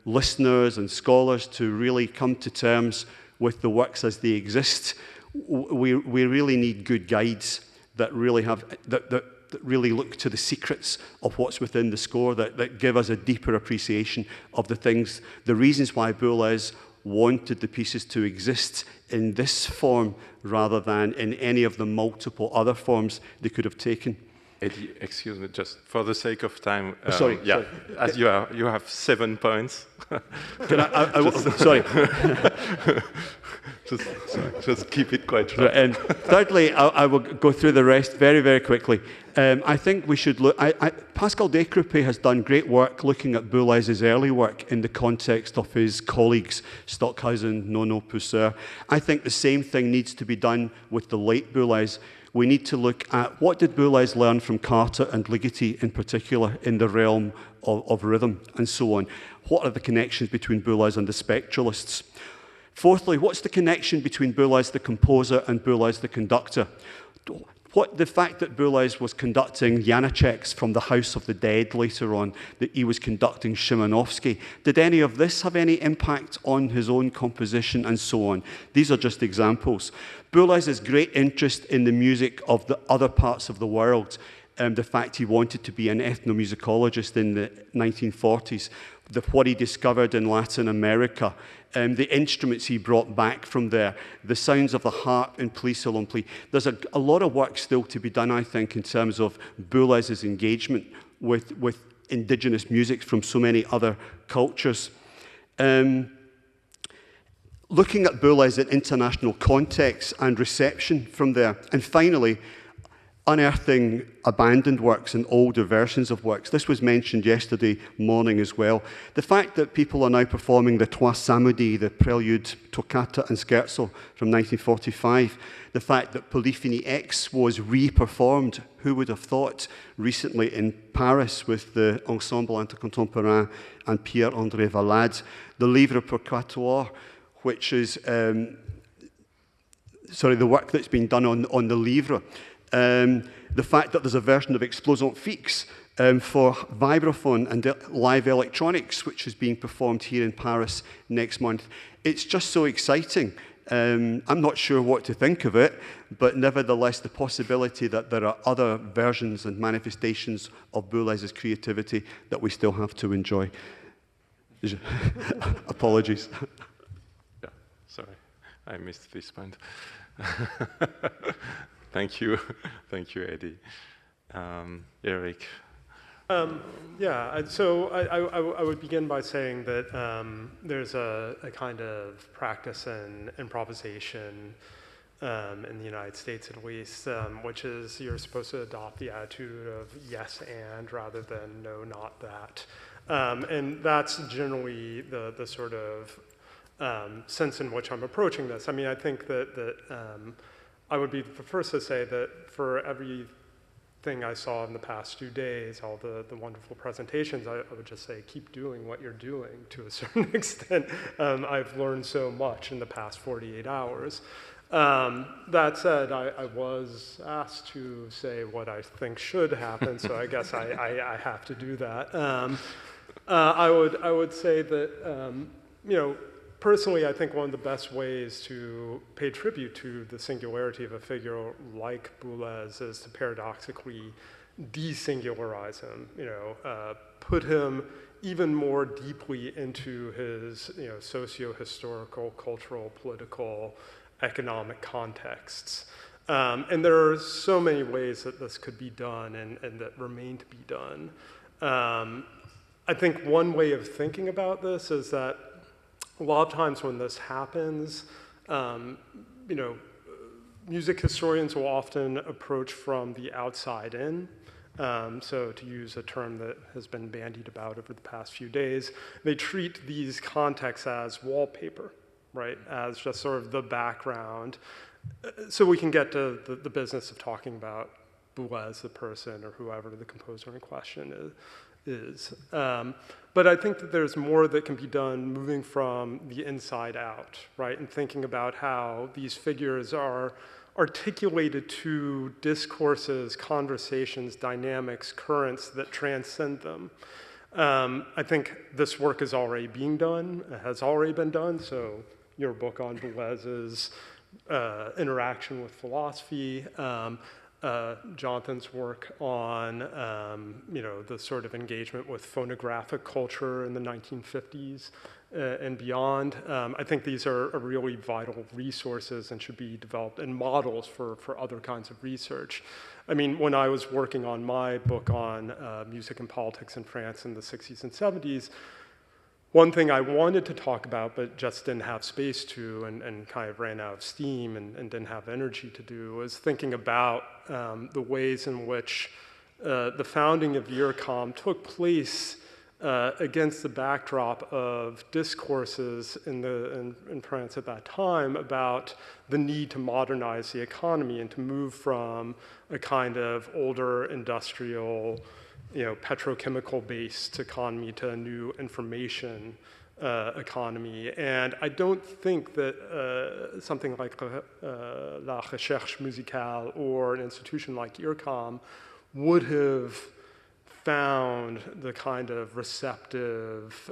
listeners and scholars to really come to terms with the works as they exist, we really need good guides that really that really look to the secrets of what's within the score, that give us a deeper appreciation of the things, the reasons why Boulez wanted the pieces to exist in this form rather than in any of the multiple other forms they could have taken. Eddie, excuse me, just for the sake of time. Sorry. Yeah, as you have 7 points. Can I sorry. just keep it quite short. And thirdly, I will go through the rest very, very quickly. I think we should look. Pascal Descroupet has done great work looking at Boulez's early work in the context of his colleagues, Stockhausen, Nono, Pousseur. I think the same thing needs to be done with the late Boulez. We need to look at what did Boulez learn from Carter and Ligeti in particular in the realm of rhythm and so on. What are the connections between Boulez and the spectralists? Fourthly, what's the connection between Boulez the composer and Boulez the conductor? the fact that Boulez was conducting Janacek's From the House of the Dead later on, that he was conducting Szymanowski, did any of this have any impact on his own composition and so on? These are just examples. Boulez's great interest in the music of the other parts of the world, the fact he wanted to be an ethnomusicologist in the 1940s, what he discovered in Latin America, the instruments he brought back from there, the sounds of the harp in Pli Salon Pli. There's a lot of work still to be done, I think, in terms of Boulez's engagement with indigenous music from so many other cultures. Looking at Boulez in international context and reception from there. And finally, unearthing abandoned works and older versions of works. This was mentioned yesterday morning as well. The fact that people are now performing the Trois Samedis, the Prelude, Toccata and Scherzo from 1945. The fact that Polyphony X was re-performed, who would have thought, recently in Paris with the Ensemble Intercontemporain and Pierre-André Valade. The Livre pour Quatuor, which is, the work that's been done on the Livre. The fact that there's a version of Explosion Fixe for vibraphone and live electronics, which is being performed here in Paris next month. It's just so exciting. I'm not sure what to think of it, but nevertheless, the possibility that there are other versions and manifestations of Boulez's creativity that we still have to enjoy. Apologies. Yeah, sorry, I missed this point. Thank you, Eddie. Eric. So I would begin by saying that there's a kind of practice in improvisation in the United States at least, which is you're supposed to adopt the attitude of yes and rather than no, not that. And that's generally the sort of sense in which I'm approaching this. I mean, I think that I would be the first to say that for everything I saw in the past 2 days, all the wonderful presentations, I would just say keep doing what you're doing to a certain extent. I've learned so much in the past 48 hours. That said, I was asked to say what I think should happen, so I guess I have to do that. I would say that, personally, I think one of the best ways to pay tribute to the singularity of a figure like Boulez is to paradoxically desingularize him, put him even more deeply into his socio-historical, cultural, political, economic contexts. And there are so many ways that this could be done and that remain to be done. I think one way of thinking about this is that a lot of times when this happens, music historians will often approach from the outside in. So to use a term that has been bandied about over the past few days, they treat these contexts as wallpaper, right? As just sort of the background. So we can get to the business of talking about Boulez, the person, or whoever the composer in question is. But I think that there's more that can be done moving from the inside out, right? And thinking about how these figures are articulated to discourses, conversations, dynamics, currents that transcend them. I think this work is already being done, has already been done. So your book on Boulez's interaction with philosophy, Jonathan's work on, the sort of engagement with phonographic culture in the 1950s and beyond. I think these are really vital resources and should be developed and models for other kinds of research. I mean, when I was working on my book on music and politics in France in the 60s and 70s, one thing I wanted to talk about but just didn't have space to and kind of ran out of steam and didn't have energy to do was thinking about the ways in which the founding of IRCAM took place against the backdrop of discourses in France at that time about the need to modernize the economy and to move from a kind of older industrial petrochemical-based economy to a new information economy. And I don't think that something like la recherche musicale or an institution like IRCAM would have found the kind of receptive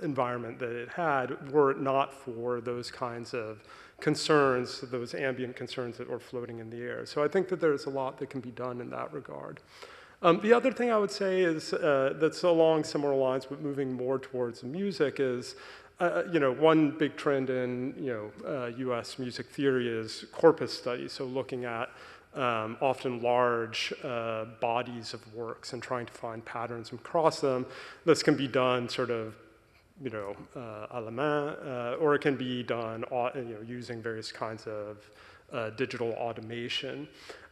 environment that it had were it not for those kinds of concerns, those ambient concerns that were floating in the air. So I think that there's a lot that can be done in that regard. The other thing I would say is that's along similar lines, but moving more towards music is, one big trend in U.S. music theory is corpus study, so looking at often large bodies of works and trying to find patterns across them. This can be done sort of, à la main, or it can be done, using various kinds of digital automation.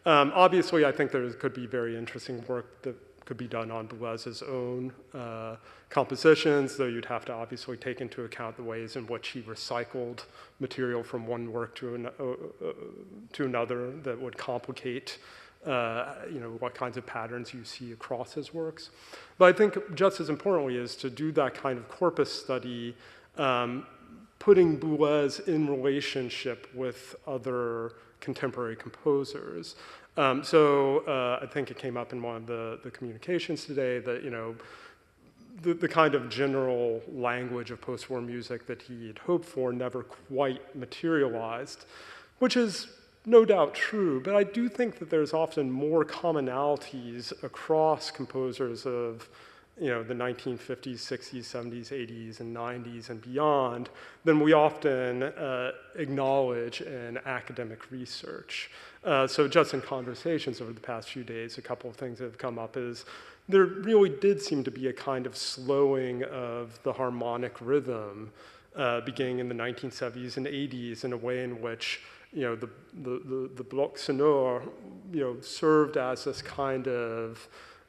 Obviously, I think there could be very interesting work that could be done on Boulez's own compositions, though you'd have to obviously take into account the ways in which he recycled material from one work to another that would complicate what kinds of patterns you see across his works. But I think just as importantly is to do that kind of corpus study, putting Boulez in relationship with other contemporary composers. I think it came up in one of the communications today that, the kind of general language of post-war music that he had hoped for never quite materialized, which is no doubt true, but I do think that there's often more commonalities across composers of the 1950s, 60s, 70s, 80s, and 90s and beyond than we often acknowledge in academic research. So just in conversations over the past few days, a couple of things that have come up is there really did seem to be a kind of slowing of the harmonic rhythm beginning in the 1970s and 80s in a way in which the bloc sonore served as this kind of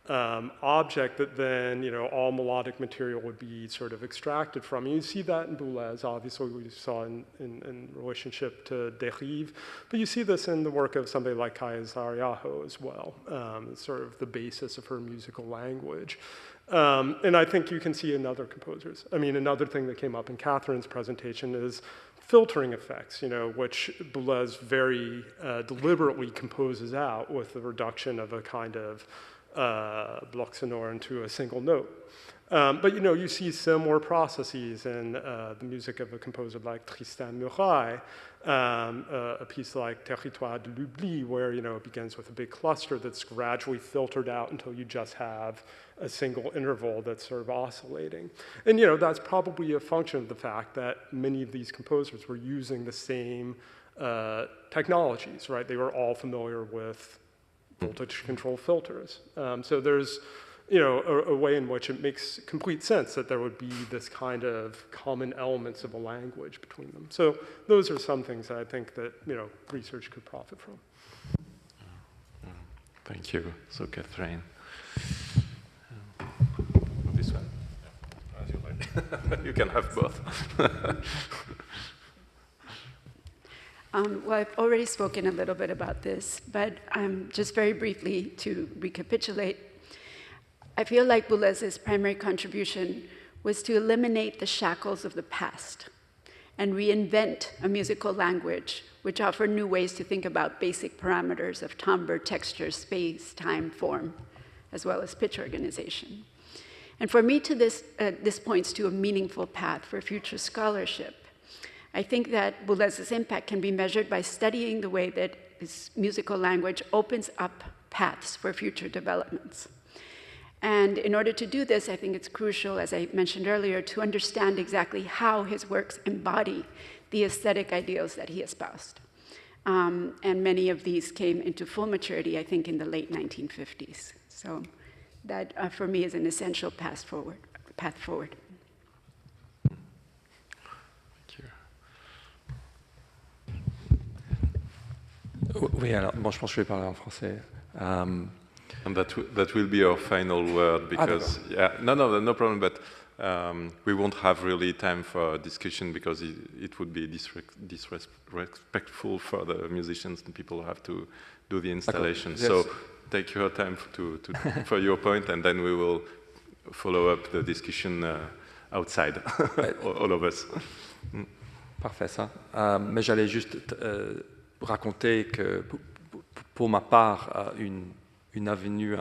object that then, all melodic material would be sort of extracted from. And you see that in Boulez, obviously we saw in relationship to Derive, but you see this in the work of somebody like Kaya Zariaho as well. It's sort of the basis of her musical language. And I think you can see in other composers. I mean, another thing that came up in Catherine's presentation is filtering effects, which Boulez very deliberately composes out with the reduction of a kind of bloc sonore into a single note. But you see similar processes in the music of a composer like Tristan Murail, a piece like Territoire de l'Oubli, where it begins with a big cluster that's gradually filtered out until you just have a single interval that's sort of oscillating. And that's probably a function of the fact that many of these composers were using the same technologies, right? They were all familiar with voltage control filters. So there's a way in which it makes complete sense that there would be this kind of common elements of a language between them. So those are some things that I think that research could profit from. Thank you. So Catherine, this one, as you like. You can have both. Well, I've already spoken a little bit about this, but just very briefly to recapitulate, I feel like Boulez's primary contribution was to eliminate the shackles of the past and reinvent a musical language which offered new ways to think about basic parameters of timbre, texture, space, time, form, as well as pitch organization. And for me, this points to a meaningful path for future scholarship. I think that Boulez's impact can be measured by studying the way that his musical language opens up paths for future developments. And in order to do this, I think it's crucial, as I mentioned earlier, to understand exactly how his works embody the aesthetic ideals that he espoused. And many of these came into full maturity, I think, in the late 1950s. So that, for me, is an essential path forward. Oui, alors, bon, je pense que je vais parler en français. And that will be our final word because, no problem, but we won't have really time for discussion because it would be disrespectful for the musicians and people who have to do the installation. Yes. So take your time for your point, and then we will follow up the discussion outside, all of us. Parfait, ça. Mais j'allais juste raconter que, pour ma part, une avenue,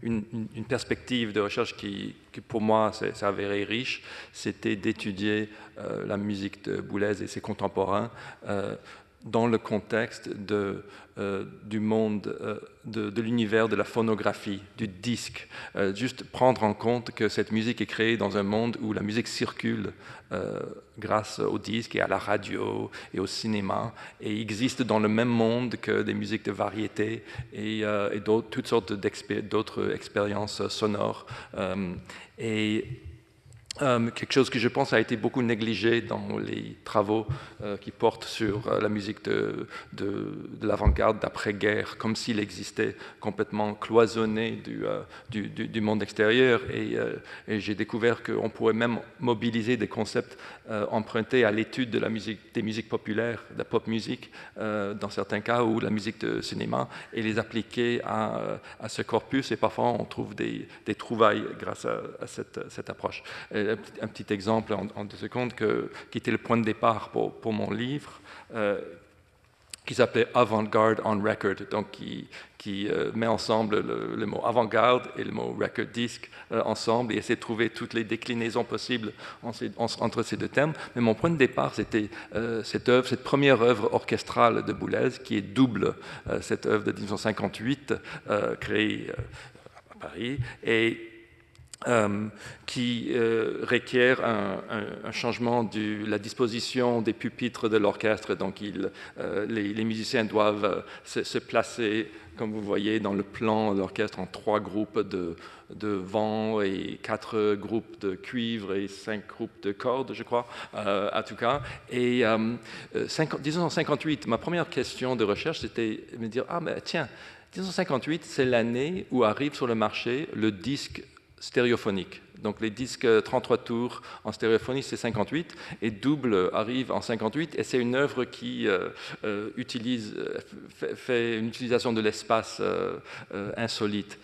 une perspective de recherche qui pour moi s'est avérée riche, c'était d'étudier la musique de Boulez et ses contemporains dans le contexte du monde, de l'univers de la phonographie, du disque. Juste prendre en compte que cette musique est créée dans un monde où la musique circule grâce au disque et à la radio et au cinéma, et existe dans le même monde que des musiques de variété et toutes sortes d'autres expériences sonores. Quelque chose que je pense a été beaucoup négligé dans les travaux qui portent sur la musique de l'avant-garde d'après-guerre, comme s'il existait complètement cloisonné du monde extérieur. Et j'ai découvert qu'on pourrait même mobiliser des concepts empruntés à l'étude de des musiques populaires, de la pop music, dans certains cas, ou la musique de cinéma, et les appliquer à ce corpus. Et parfois, on trouve des trouvailles grâce à cette approche. Un petit exemple en 2 secondes qui était le point de départ pour mon livre, qui s'appelait Avant-garde on Record, donc qui met ensemble le mot avant-garde et le mot record disc ensemble, et essaie de trouver toutes les déclinaisons possibles entre ces 2 termes. Mais mon point de départ, c'était cette première œuvre orchestrale de Boulez, qui est double, cette œuvre de 1958, créée à Paris, et qui requiert un changement de la disposition des pupitres de l'orchestre. Donc les musiciens doivent se placer, comme vous voyez dans le plan de l'orchestre, en 3 groupes de vent et 4 groupes de cuivre et 5 groupes de cordes, je crois, en tout cas. Et 1958, ma première question de recherche, c'était de me dire, mais tiens, 1958, c'est l'année où arrive sur le marché le disque stéréophonique. Donc les disques 33 tours en stéréophonie, c'est 58, et double arrive en 58, et c'est une œuvre qui fait une utilisation de l'espace insolite.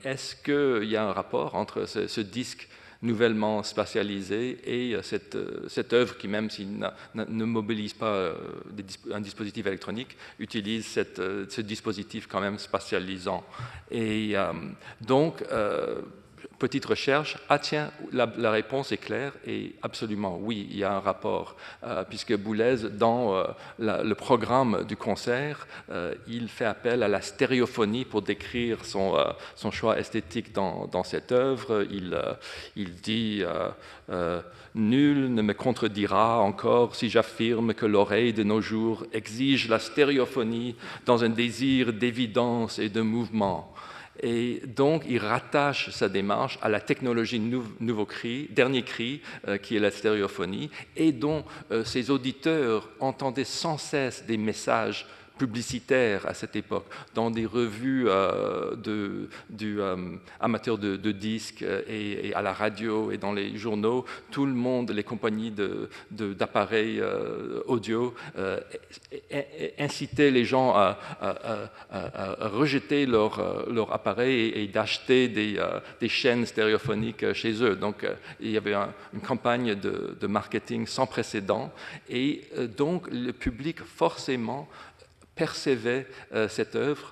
Est-ce qu'il y a un rapport entre ce disque nouvellement spatialisé et cette œuvre qui, même s'il ne mobilise pas un dispositif électronique, utilise ce dispositif quand même spatialisant. Et donc, petite recherche, tiens, la réponse est claire, et absolument, oui, il y a un rapport, puisque Boulez, dans le programme du concert, il fait appel à la stéréophonie pour décrire son choix esthétique dans cette œuvre. Il dit nul ne me contredira encore si j'affirme que l'oreille de nos jours exige la stéréophonie dans un désir d'évidence et de mouvement. Et donc, il rattache sa démarche à la technologie dernier cri, qui est la stéréophonie, et dont ses auditeurs entendaient sans cesse des messages publicitaires à cette époque, dans des revues amateurs de disques et à la radio et dans les journaux. Tout le monde, les compagnies d'appareils audio, incitaient les gens à rejeter leur appareil et d'acheter des chaînes stéréophoniques chez eux. Donc, il y avait une campagne de marketing sans précédent, et donc le public forcément percevait cette œuvre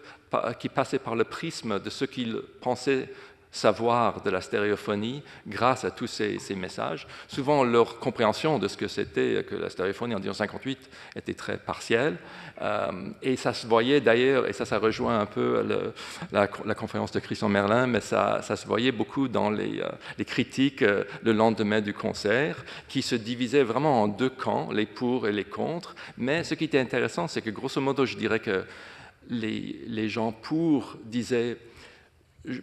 qui passait par le prisme de ce qu'il pensait savoir de la stéréophonie grâce à tous ces messages. Souvent, leur compréhension de ce que c'était que la stéréophonie en 1958 était très partielle, et ça se voyait d'ailleurs, et ça rejoint un peu la conférence de Christian Merlin, mais ça se voyait beaucoup dans les critiques le lendemain du concert, qui se divisaient vraiment en 2 camps, les pour et les contre. Mais ce qui était intéressant, c'est que grosso modo, je dirais que les gens pour disaient,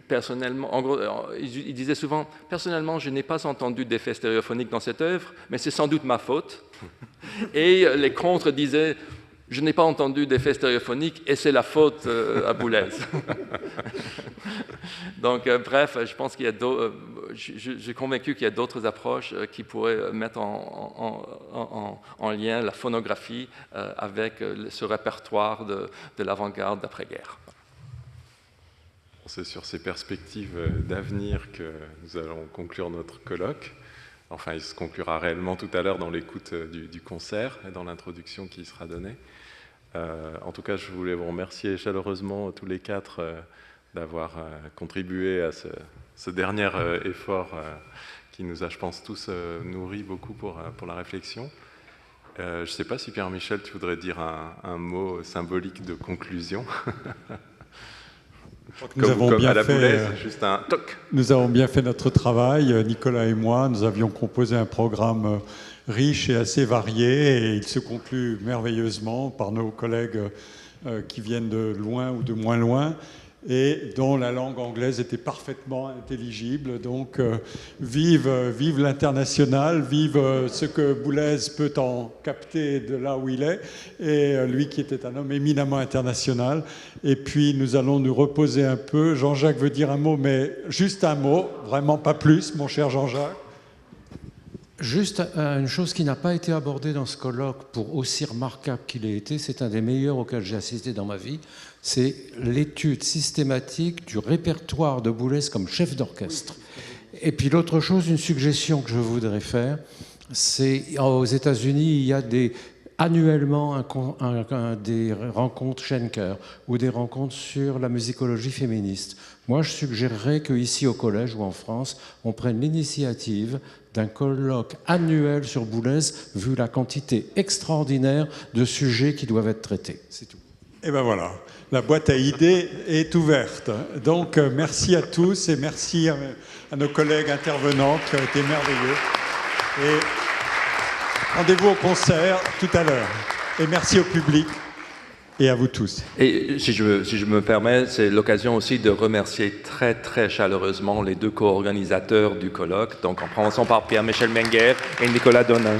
personnellement, en gros, il disait souvent, personnellement, je n'ai pas entendu d'effet stéréophonique dans cette œuvre, mais c'est sans doute ma faute. Et les contre disaient, je n'ai pas entendu d'effet stéréophonique et c'est la faute à Boulez. Donc, bref, je pense qu'il y a je suis convaincu qu'il y a d'autres approches qui pourraient mettre en lien la phonographie avec ce répertoire de l'avant-garde d'après-guerre. c'est sur ces perspectives d'avenir que nous allons conclure notre colloque. Enfin, il se conclura réellement tout à l'heure dans l'écoute du concert et dans l'introduction qui sera donnée. En tout cas, je voulais vous remercier chaleureusement tous les quatre d'avoir contribué à ce dernier effort qui nous a, je pense, tous nourris beaucoup pour la réflexion. Je ne sais pas si Pierre-Michel, tu voudrais dire un mot symbolique de conclusion. Comme à la Boulez, juste un toc. Nous avons bien fait notre travail, Nicolas et moi. Nous avions composé un programme riche et assez varié, et il se conclut merveilleusement par nos collègues qui viennent de loin ou de moins loin, et dont la langue anglaise était parfaitement intelligible. Donc, vive l'international, vive ce que Boulez peut en capter de là où il est, et lui qui était un homme éminemment international. Et puis, nous allons nous reposer un peu. Jean-Jacques veut dire un mot, mais juste un mot, vraiment pas plus, mon cher Jean-Jacques. Juste une chose qui n'a pas été abordée dans ce colloque, pour aussi remarquable qu'il ait été, c'est un des meilleurs auxquels j'ai assisté dans ma vie, c'est l'étude systématique du répertoire de Boulez comme chef d'orchestre. Et puis l'autre chose, une suggestion que je voudrais faire, c'est aux États-Unis, il y a annuellement des rencontres Schenker ou des rencontres sur la musicologie féministe. Moi, je suggérerais qu'ici au collège ou en France, on prenne l'initiative d'un colloque annuel sur Boulez, vu la quantité extraordinaire de sujets qui doivent être traités. C'est tout. Et ben voilà, la boîte à idées est ouverte. Donc, merci à tous et merci à nos collègues intervenants qui ont été merveilleux. Et rendez-vous au concert tout à l'heure. Et merci au public et à vous tous. Et si je me permets, c'est l'occasion aussi de remercier très très chaleureusement les deux co-organisateurs du colloque, donc en commençant par Pierre-Michel Menger et Nicolas Donin.